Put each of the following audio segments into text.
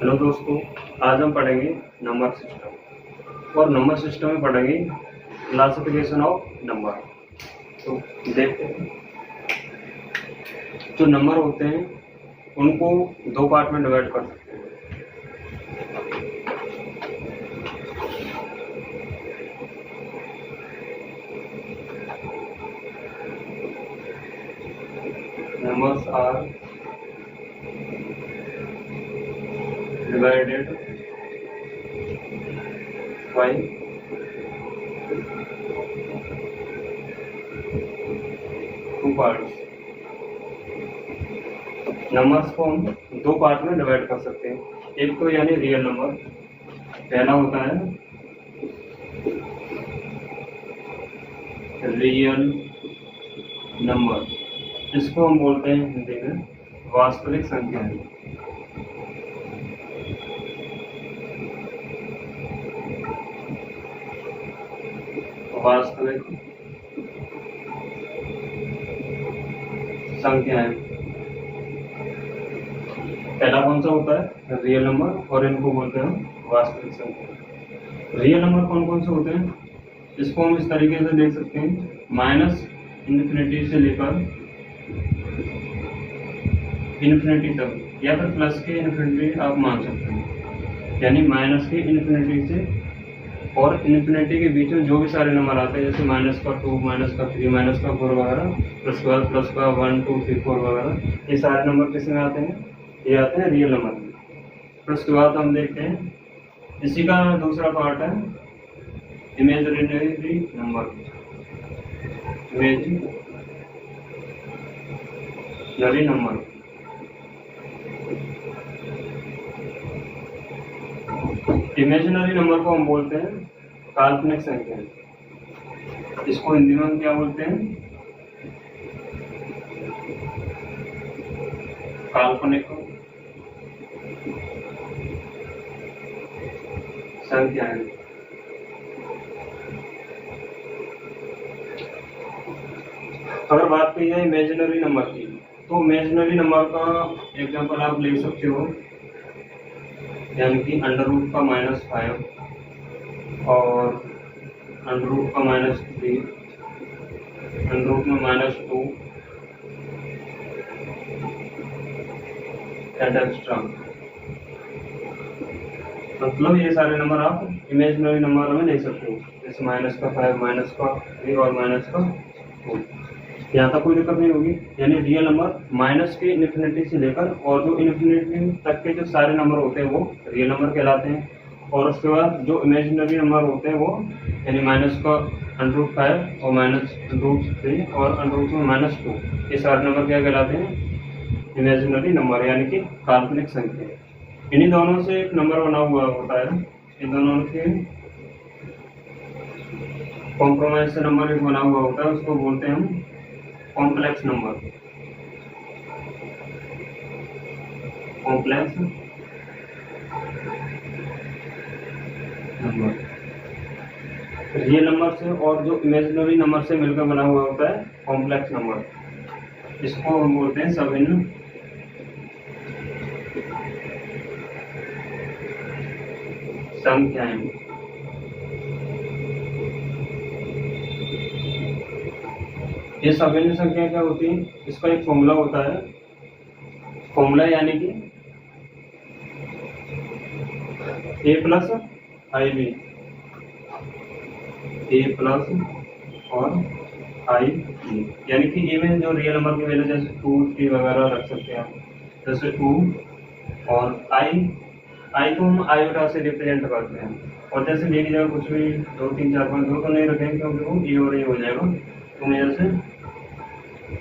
Hello दोस्तों, आज हम पढ़ेंगे नंबर सिस्टम और नंबर सिस्टम में पढ़ेंगे क्लासिफिकेशन ऑफ नंबर। तो देखते हैं, जो नंबर होते हैं उनको दो पार्ट में डिवाइड कर सकते हैं। Numbers are divided by two parts। नंबर्स को हम दो पार्ट में डिवाइड कर सकते हैं। एक तो यानी रियल नंबर, पहला होता है रियल नंबर, इसको हम बोलते हैं हिंदी में वास्तविक संख्या। वास्तविक संख्याएं पहला कौन सा होता है रियल नंबर, और इनको बोलते हैं वास्तविक संख्या। रियल नंबर कौन कौन से होते हैं, इसको हम इस तरीके से देख सकते हैं, माइनस इन्फिनिटी से लेकर इन्फिनिटी तक, या फिर प्लस के इन्फिनिटी आप मान सकते हैं। यानी माइनस के इन्फिनिटी से और इन्फिनिटी के बीच में जो भी सारे नंबर आते हैं, जैसे माइनस का 2, माइनस का 3, माइनस का 4 वगैरह, प्लस का 1, 2, 3, 4 वगैरह, ये सारे नंबर किस में आते हैं, ये आते हैं रियल नंबर में। फिर उसके बाद हम देखते हैं इसी का दूसरा पार्ट है imaginary number. Imaginary number imaginary number को हम बोलते हैं काल्पनिक संख्या। इसको हिंदी में हम क्या बोलते हैं, काल्पनिक संख्याएं। अगर बात की जाए इमेजिनरी नंबर की, तो इमेजिनरी नंबर का एग्जांपल आप ले सकते हो, यानी कि अंडर रूट का -5 और अंडर रूट का -3, अंडर रूट में -2 एंड एक्स्ट्रा। मतलब ये सारे नंबर आप इमेजिनरी नंबर में ले सकते हो, जैसे -5, -3 और -2। यहाँ तक कोई दिक्कत नहीं होगी। यानी रियल नंबर माइनस के इन्फिनिटी से लेकर और जो इन्फिनिटी तक के जो सारे नंबर होते हैं वो रियल नंबर कहलाते हैं। और उसके बाद जो इमेजिनरी नंबर होते हैं वो यानी माइनस का √5 और -√3 और √2 में -2, ये सारे नंबर क्या कहलाते हैं, इमेजिनरी नंबर, यानी कि काल्पनिक संख्या। इन्हीं दोनों से एक नंबर बना हुआ होता है, इन दोनों के कॉम्प्रोमाइज से नंबर एक बना हुआ होता है, उसको बोलते हैं हम complex number. Complex number real number से और जो इमेजिनरी नंबर से मिलकर बना हुआ होता है कॉम्प्लेक्स नंबर। इसको हम बोलते हैं सभिन्न संख्याएं। ये सभिन्न संख्या क्या होती है, इसका एक फॉर्मूला होता है। फॉर्मूला यानी कि a plus ib, a plus और ib, यानी कि ए में जो रियल नंबर की वैल्यू जैसे 2, 3 वगैरह रख सकते हैं आप, जैसे 2, और आई को हम आयोटा से रिप्रेजेंट करते हैं। और जैसे ले लीजिएगा कुछ भी 2, 3, 4, 5, 2 तो नहीं रखेंगे क्योंकि वो ए और ए हो जाएगा, तो मैं जैसे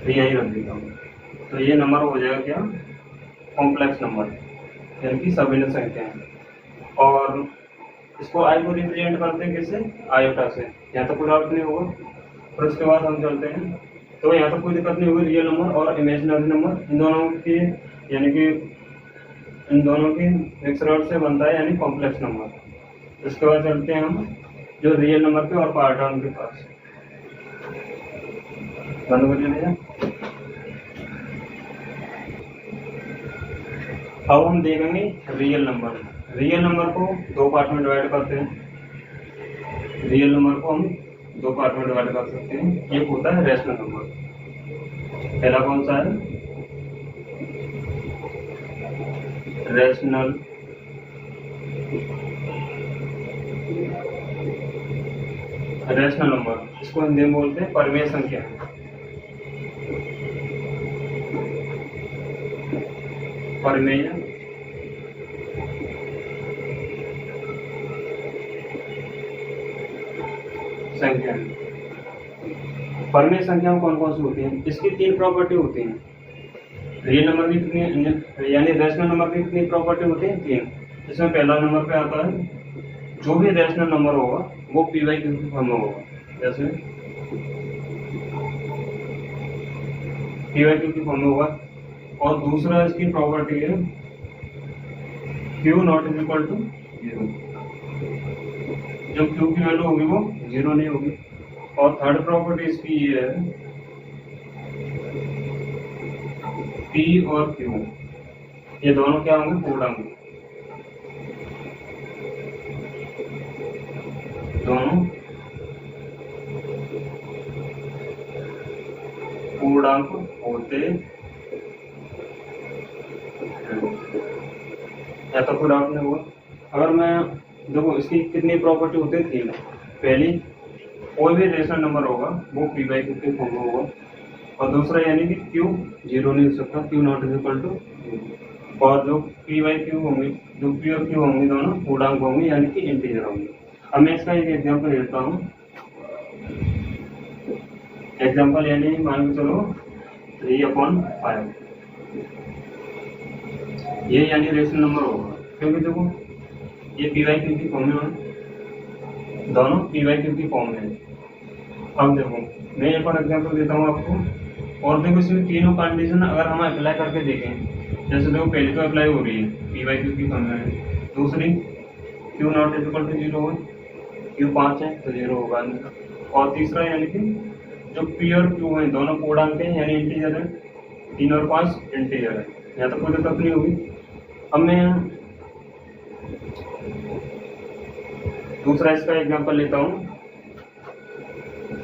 रिया ही रख देता हूँ। तो ये नंबर हो जाएगा क्या, कॉम्प्लेक्स नंबर, यानी कि सभिन्न संख्या है। और इसको आई को रिप्रेजेंट करते हैं किससे, आयोटा से। यहाँ तक कोई डाउट नहीं होगा। फिर उसके बाद हम चलते हैं, तो यहाँ तक कोई दिक्कत नहीं होगी। रियल नंबर और इमेजिनरी नंबर, इन दोनों की यानी कि इन दोनों की मिक्सड से बनता है यानी कॉम्प्लेक्स नंबर। उसके बाद चलते हैं हम जो रियल नंबर के और पार्ट है उनके पास। बंद कर लीजिए। अब हम देखेंगे रियल नंबर। रियल नंबर को दो पार्ट में डिवाइड करते हैं। रियल नंबर को हम दो पार्ट में डिवाइड कर सकते हैं। एक होता है रैशनल नंबर। पहला कौन सा है? रैशनल नंबर, इसको हिंदी में बोलते हैं परिमेय संख्या। परिमेय संख्या। परिमेय संख्या कौन कौन सी होती हैं? इसकी तीन प्रॉपर्टी होती हैं। रियल नंबर की कितनी, यानी रैशनल नंबर की कितनी प्रॉपर्टी होती है? तीन। इसमें पहला नंबर पे आता है जो भी रैशनल नंबर होगा वो पी वाई क्यू की फॉर्म में होगा। जैसे पी वाई क्यू की फॉर्म में होगा। और दूसरा इसकी प्रॉपर्टी है Q not is equal to zero. जो क्यू की वैल्यू होगी वो जीरो नहीं होगी। और थर्ड प्रॉपर्टी इसकी ये है पी और क्यू ये दोनों क्या होंगे? पूर्णांक। दोनों पूर्णांक होते या तो फिर आपने वो, अगर मैं देखो इसकी कितनी प्रॉपर्टी होती है? तीन। पहली, कोई भी रेशनल नंबर होगा वो पी बाई क्यू के फॉर्म में होगा। और दूसरा यानी कि क्यू जीरो नहीं हो सकता, Q not is equal to zero. और जो पी बाई क्यू होंगे, जो पी और क्यू होंगे दोनों पूर्णांक होंगे यानी कि इंटीजर होंगे। अब मैं इसका एक एग्जाम्पल लेता हूँ। एग्जाम्पल यानी मान के चलो 3/5। ये यानी रेशनल नंबर होगा, क्योंकि देखो ये पी वाई क्यू की फॉर्म में है, दोनों पी वाई क्यू की फॉर्म में है। अब देखो मैं एक और एग्जाम्पल देता हूँ आपको। और देखो इसमें तीनों कंडीशन अगर हम अप्लाई करके देखें, जैसे देखो पहली तो अप्लाई हो रही है पी वाई क्यू की फॉर्म में है। दूसरी Q not is equal to zero है, क्यू 5 है तो जीरो होगा नहीं। और तीसरा यानी कि जो पी और क्यू है दोनों पूर्णांक हैं यानी इंटीजर है, 3 और 5 इंटीजर है, यहाँ तो कोई दिक्कत नहीं होगी। अब मैं दूसरा इसका एग्जांपल लेता हूँ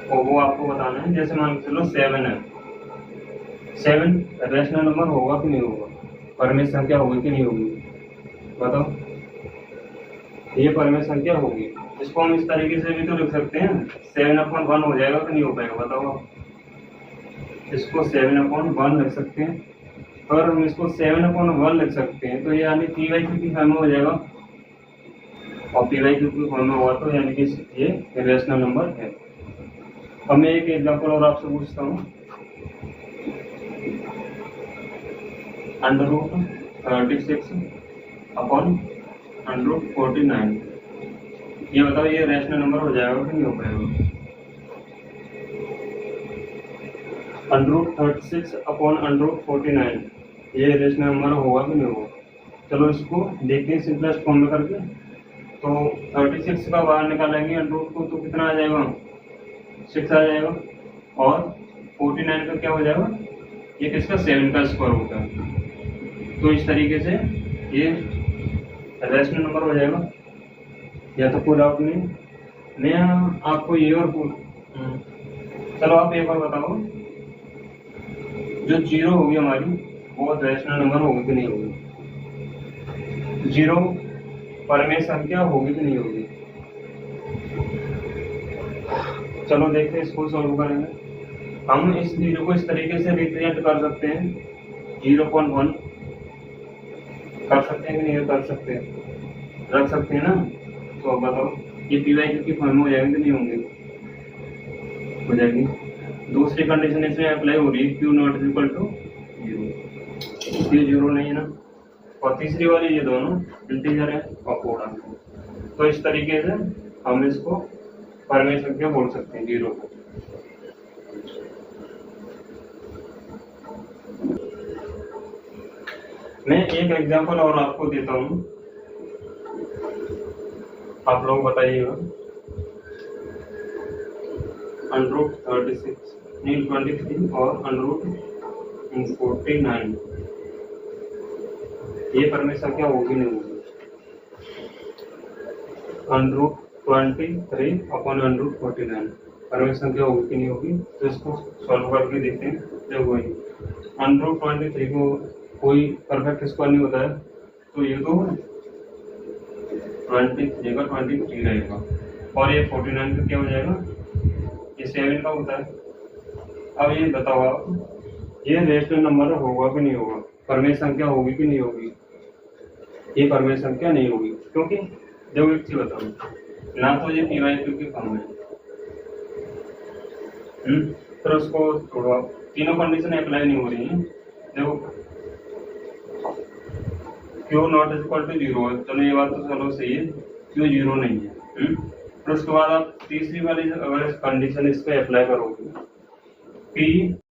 और वो आपको बताना है। जैसे मान के चलो 7 है। 7 रैशनल नंबर होगा कि नहीं होगा? परिमेय संख्या होगी कि नहीं होगी? बताओ। ये परिमेय संख्या होगी। इसको हम इस तरीके से भी तो लिख सकते हैं, 7/1 हो जाएगा कि नहीं हो पाएगा? बताओ। इसको 7/1 लिख सकते हैं। अगर हम इसको 7/1 लिख सकते हैं तो यानी पी वाई क्यू की फॉर्म में हो जाएगा। और पी वाई क्यू की फॉर्म में हुआ तो यानी कि ये रेशनल नंबर है। अब मैं एक एग्जांपल और आपसे पूछता हूँ। √36/49। ये बताओ ये रेशनल नंबर हो जाएगा कि नहीं हो पाएगा? √36/49 ये रेशनल नंबर होगा कि नहीं होगा? चलो इसको देखते हैं सिंपलेस्ट फॉर्म में करके। तो 36 का बाहर निकालेंगे अंडरूट को तो कितना आ जाएगा? 6 आ जाएगा। और 49 का क्या हो जाएगा? ये किसका? 7 का स्क्वायर होता है। तो इस तरीके से ये रेशनल नंबर हो जाएगा। या तो कोई डाउट नहीं। मैं आपको ये और चलो आप एक बार बताओ, जो जीरो होगी हमारी वो रेशनल नंबर होगी कि नहीं होगी? जीरो परिमेय संख्या होगी कि नहीं होगी? चलो देखते हैं, इसको सॉल्व करेंगे। हम इस जीरो को इस तरीके से रिप्रेजेंट कर सकते हैं, 0.1 कर सकते हैं कि नहीं कर सकते? रख सकते हैं ना। तो अब बताओ ये पी वाई क्यू की फॉर्म में हो जाएंगे कि नहीं होंगे? हो जाएगी। दूसरी कंडीशन इसमें अप्लाई हो रही है, Q not is equal to zero. Q zero नहीं है ना। और तीसरी वाली ये दोनों इंटीजर है और पूर्णांक है। तो इस तरीके से हम इसको परिमेय संख्या बोल सकते हैं जीरो को। मैं एक एग्जांपल और आपको देता हूं, आप लोग बताइएगा। √36 और √49 ये परमेय संख्या होगी नहीं होगी। √23/√49 परमेय संख्या होगी कि नहीं होगी, तो इसको सॉल्व करके देखते हैं। देखो वही √23 को कोई परफेक्ट स्क्वायर नहीं होता है, तो ये तो 23 का 23 रहेगा, और ये 49 का क्या हो जाएगा, ये 7 का होता है। अब ये बताओ आप, ये रेशनल नंबर होगा कि नहीं होगा, परमेय संख्या होगी कि नहीं होगी? ये परमेय संख्या नहीं होगी, क्योंकि जब एक चीज बताऊँ, ना तो ये p/q के कम है, फिर उसको छोड़ो, तीनों कंडीशन अप्लाई नहीं हो रही है। देखो Q ≠ 0 है, चलो ये बात तो चलो सही है, Q 0 नहीं है। फिर उसके बाद आप तीसरी वाली अगर कंडीशन इस पे अप्लाई करोगे, P